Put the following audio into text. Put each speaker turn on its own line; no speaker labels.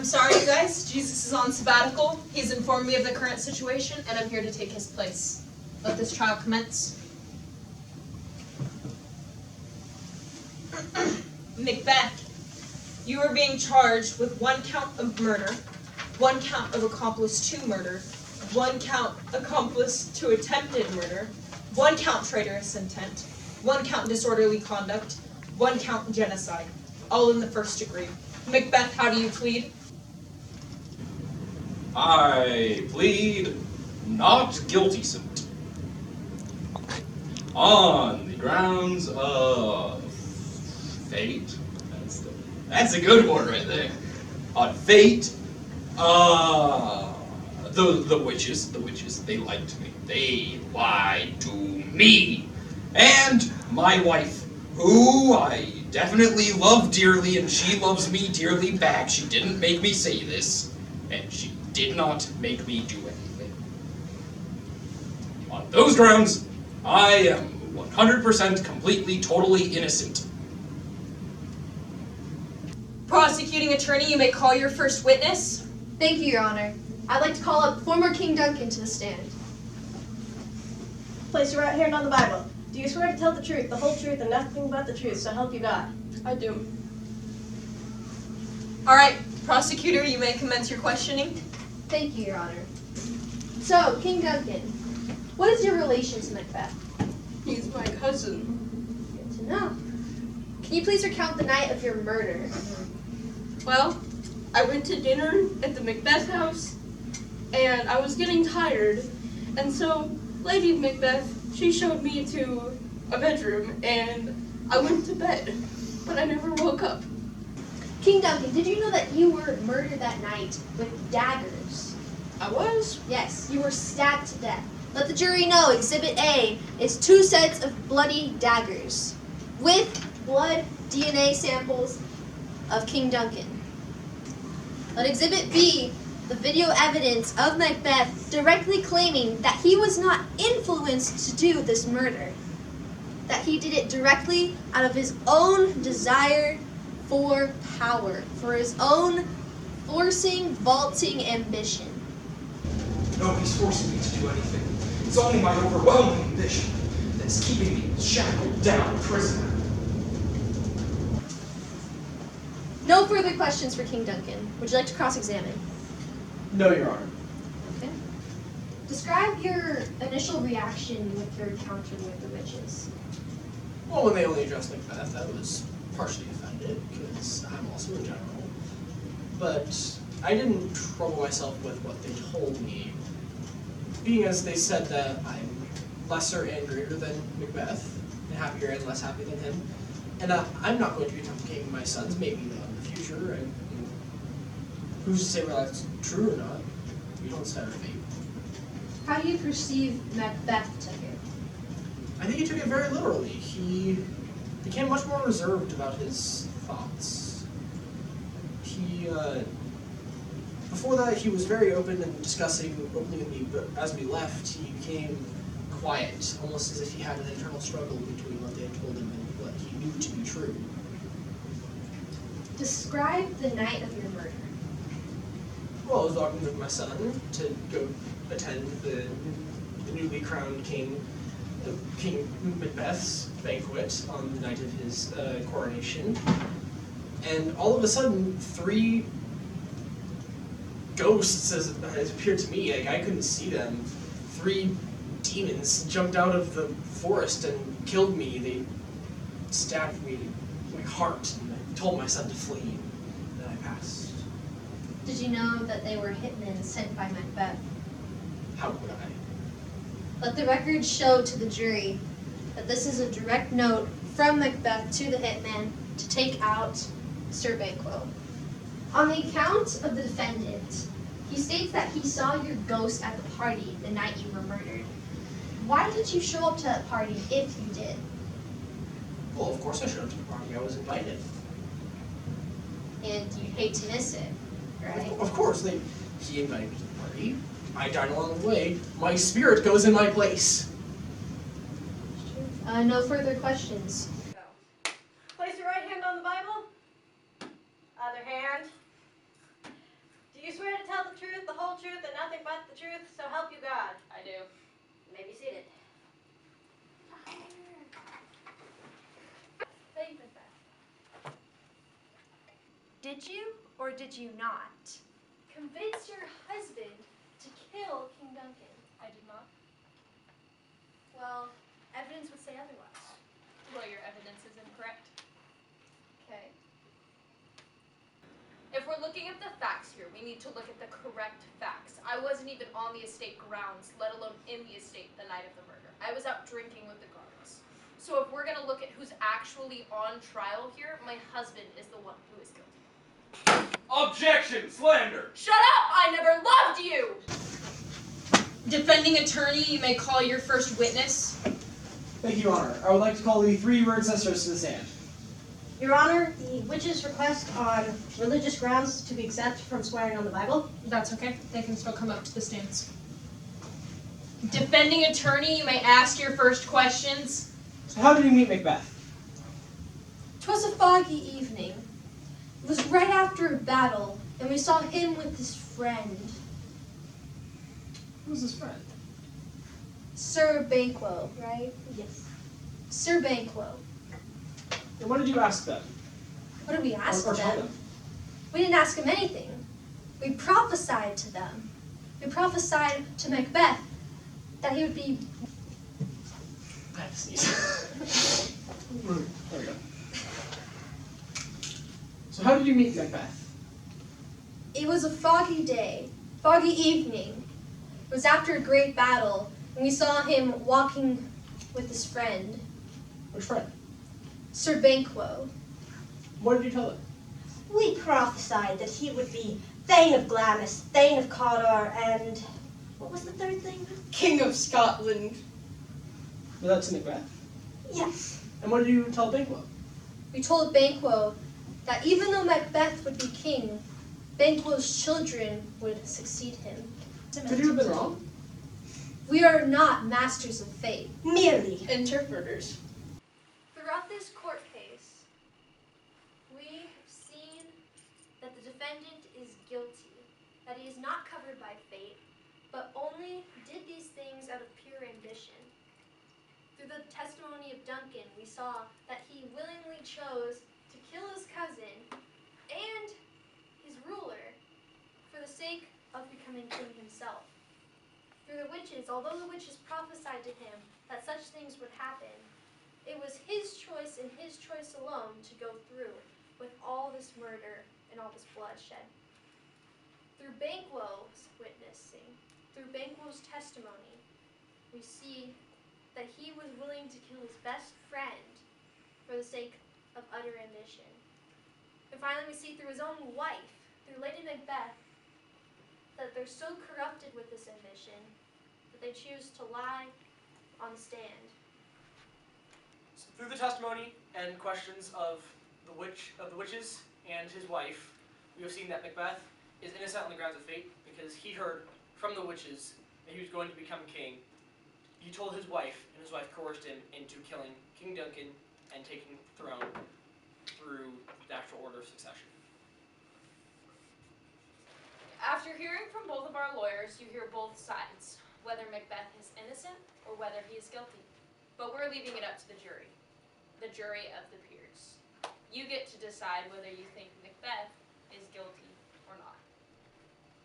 I'm sorry, you guys. Jesus is on sabbatical. He's informed me of the current situation, and I'm here to take his place. Let this trial commence. Macbeth, you are being charged with 1 count of murder, 1 count of accomplice to murder, 1 count accomplice to attempted murder, 1 count traitorous intent, 1 count disorderly conduct, 1 count genocide, all in the 1st degree. Macbeth, how do you plead?
I plead not guilty, suit. On the grounds of fate. That's a good one right there. On fate, the witches, they lied to me. They lied to me. And my wife, who I definitely love dearly, and she loves me dearly back. She didn't make me say this, and she did not make me do anything. On those grounds, I am 100% completely, totally innocent.
Prosecuting attorney, you may call your first witness.
Thank you, Your Honor. I'd like to call up former King Duncan to the stand.
Place your right hand on the Bible. Do you swear to tell the truth, the whole truth, and nothing but the truth, so help you God?
I do. All right, prosecutor, you may commence your questioning.
Thank you, Your Honor. So, King Duncan, what is your relation to Macbeth?
He's my cousin.
Good to know. Can you please recount the night of your murder?
Well, I went to dinner at the Macbeth house, and I was getting tired, and so Lady Macbeth, she showed me to a bedroom, and I went to bed, but I never woke up.
King Duncan, did you know that you were murdered that night with daggers?
I was?
Yes, you were stabbed to death. Let the jury know Exhibit A is 2 sets of bloody daggers with blood DNA samples of King Duncan. Let Exhibit B, the video evidence of Macbeth directly claiming that he was not influenced to do this murder, that he did it directly out of his own desire for power, for his own forcing, vaulting ambition.
Nobody's forcing me to do anything. It's only my overwhelming ambition that's keeping me shackled down, prisoner.
No further questions for King Duncan. Would you like to cross-examine?
No, Your Honor.
Okay. Describe your initial reaction with your encounter with the witches.
Well, when they only addressed Macbeth, I was partially offended, because I'm also a general. But I didn't trouble myself with what they told me, being as they said that I'm lesser and greater than Macbeth, and happier and less happy than him, and I'm not going to become king of my sons, maybe in the future, and who's to say whether that's true or not? We don't set our fate.
How do you perceive Macbeth took it?
I think he took it very literally. He became much more reserved about his thoughts. Before that, he was very open and discussing openly with me, but as we left, he became quiet, almost as if he had an internal struggle between what they had told him and what he knew to be true.
Describe the night of your murder.
Well, I was walking with my son to go attend the newly crowned King Macbeth's banquet on the night of his coronation, and all of a sudden, 3 ghosts, as it appeared to me, like I couldn't see them, 3 demons jumped out of the forest and killed me. They stabbed me in my heart, and I told my son to flee, and then I passed.
Did you know that they were hitmen sent by Macbeth?
How would I?
Let the record show to the jury that this is a direct note from Macbeth to the hitman to take out Sir Banquo. On the account of the defendant, he states that he saw your ghost at the party the night you were murdered. Why did you show up to that party if you did?
Well, of course I showed up to the party. I was invited.
And you hate to miss it, right?
Of course, he invited me to the party. I died along the way. My spirit goes in my place.
No further questions.
Place your right hand on the Bible. Other hand. Do you swear to tell the truth, the whole truth, and nothing but the truth, so help you God?
I do.
May be seated.
Lady Macbeth. Did you or did you not convince your husband to kill King Duncan?
I did not.
Well, evidence would say otherwise.
Well, your evidence is incorrect.
Okay.
If we're looking at the facts here, we need to look at the correct facts. I wasn't even on the estate grounds, let alone in the estate the night of the murder. I was out drinking with the guards. So if we're going to look at who's actually on trial here, my husband is the one who is guilty.
Objection! Slander!
Shut up! I never loved you!
Defending attorney, you may call your first witness.
Thank you, Your Honor. I would like to call the three word sisters to the stand.
Your Honor, the witches request on religious grounds to be exempt from swearing on the Bible.
That's okay. They can still come up to the stands. Defending attorney, you may ask your first questions.
So how did you meet Macbeth?
'Twas a foggy evening. It was right after a battle, and we saw him with his friend,
Who's his friend?
Sir Banquo, right?
Yes.
Sir Banquo.
And what did you ask them?
What did we ask
or tell
them?
them?
We didn't ask him anything. We prophesied to them. We prophesied to Macbeth that he would be...
I have to sneeze. There we go. So how did you meet Macbeth?
It was a foggy day, foggy evening. It was after a great battle, and we saw him walking with his friend,
Which friend?
Sir Banquo.
What did you tell them?
We prophesied that he would be Thane of Glamis, Thane of Cawdor, and what was the third thing?
King of Scotland.
Was that to Macbeth?
Yes.
And what did you tell Banquo?
We told Banquo that even though Macbeth would be king, Banquo's children would succeed him.
Could you have been wrong?
We are not masters of fate.
Merely.
Interpreters.
Throughout this court case, we have seen that the defendant is guilty, that he is not covered by fate, but only did these things out of pure ambition. Through the testimony of Duncan, we saw that he willingly chose to kill his cousin and his ruler for the sake of becoming king himself. Through the witches, although the witches prophesied to him that such things would happen, it was his choice and his choice alone to go through with all this murder and all this bloodshed. Through Banquo's witnessing, through Banquo's testimony, we see that he was willing to kill his best friend for the sake of utter ambition. And finally, we see through his own wife, through Lady Macbeth, that they're so corrupted with this ambition that they choose to lie on the stand.
So through the testimony and questions of the witches and his wife, we have seen that Macbeth is innocent on the grounds of fate because he heard from the witches that he was going to become king. He told his wife, and his wife coerced him into killing King Duncan and taking the throne through the natural order of succession.
After hearing from both of our lawyers, you hear both sides, whether Macbeth is innocent or whether he is guilty. But we're leaving it up to the jury of the peers. You get to decide whether you think Macbeth is guilty